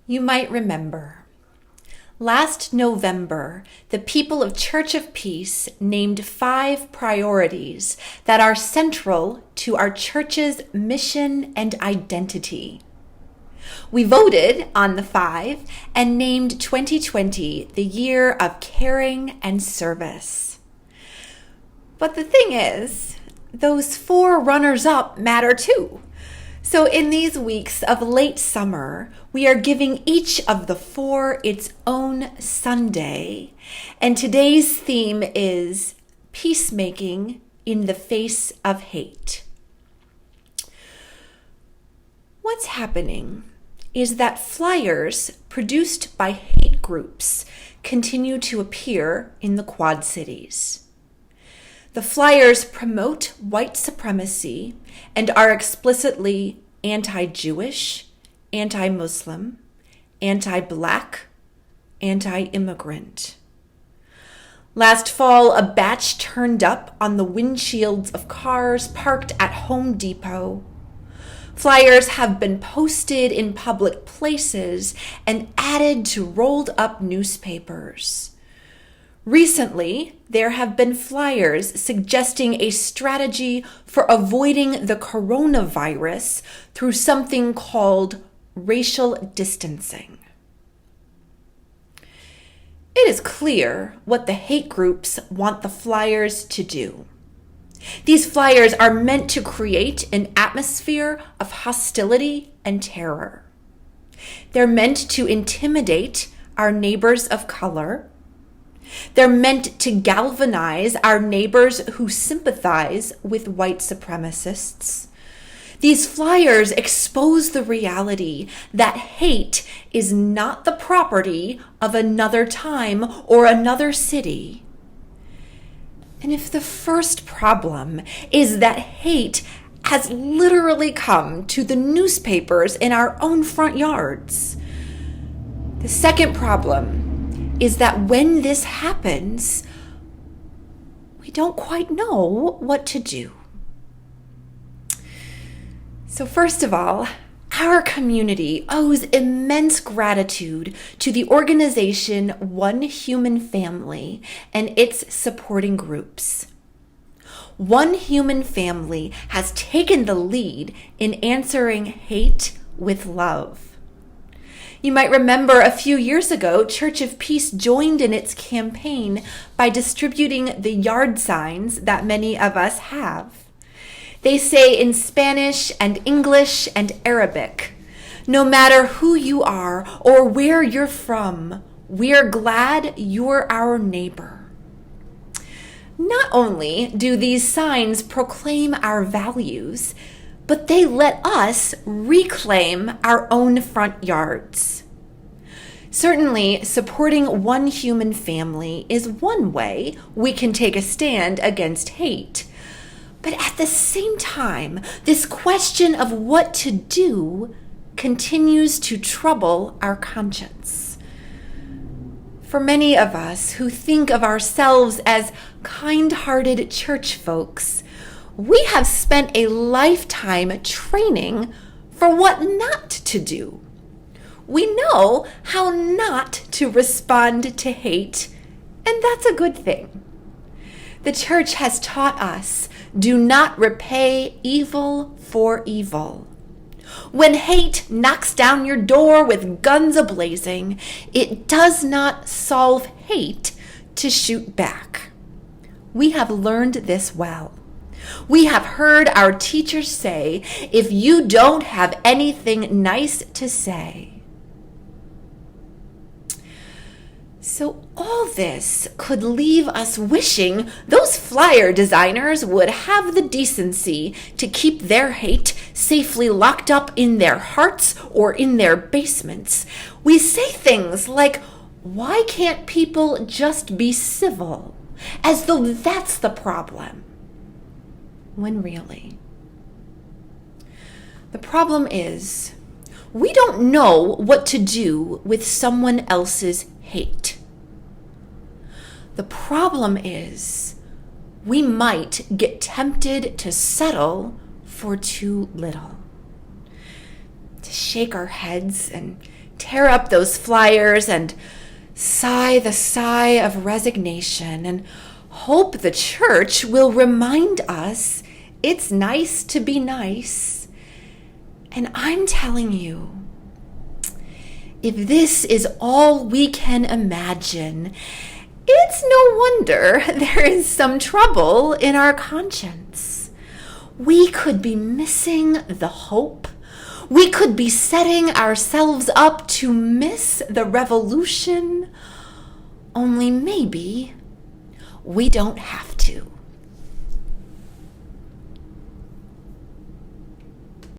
You might remember, last November, the people of Church of Peace named 5 priorities that are central to our church's mission and identity. We voted on the 5 and named 2020 the year of caring and service. But the thing is, those 4 runners-up matter too. So in these weeks of late summer, we are giving each of the 4 its own Sunday. And today's theme is Peacemaking in the Face of Hate. What's happening is that flyers produced by hate groups continue to appear in the Quad Cities. The flyers promote white supremacy and are explicitly anti-Jewish, anti-Muslim, anti-Black, anti-immigrant. Last fall, a batch turned up on the windshields of cars parked at Home Depot. Flyers have been posted in public places and added to rolled up newspapers. Recently, there have been flyers suggesting a strategy for avoiding the coronavirus through something called racial distancing. It is clear what the hate groups want the flyers to do. These flyers are meant to create an atmosphere of hostility and terror. They're meant to intimidate our neighbors of color. They're meant to galvanize our neighbors who sympathize with white supremacists. These flyers expose the reality that hate is not the property of another time or another city. And if the first problem is that hate has literally come to the newspapers in our own front yards, the second problem is that when this happens, we don't quite know what to do. So first of all, our community owes immense gratitude to the organization One Human Family and its supporting groups. One Human Family has taken the lead in answering hate with love. You might remember a few years ago, Church of Peace joined in its campaign by distributing the yard signs that many of us have. They say in Spanish and English and Arabic, "No matter who you are or where you're from, we're glad you're our neighbor." Not only do these signs proclaim our values, but they let us reclaim our own front yards. Certainly, supporting One Human Family is one way we can take a stand against hate. But at the same time, this question of what to do continues to trouble our conscience. For many of us who think of ourselves as kind-hearted church folks, we have spent a lifetime training for what not to do. We know how not to respond to hate, and that's a good thing. The church has taught us, do not repay evil for evil. When hate knocks down your door with guns ablazing, it does not solve hate to shoot back. We have learned this well. We have heard our teachers say, if you don't have anything nice to say. So all this could leave us wishing those flyer designers would have the decency to keep their hate safely locked up in their hearts or in their basements. We say things like, why can't people just be civil? As though that's the problem. When really, the problem is we don't know what to do with someone else's hate. The problem is we might get tempted to settle for too little, to shake our heads and tear up those flyers and sigh the sigh of resignation and hope the church will remind us it's nice to be nice. And I'm telling you, if this is all we can imagine, it's no wonder there is some trouble in our conscience. We could be missing the hope. We could be setting ourselves up to miss the revolution. Only maybe we don't have to.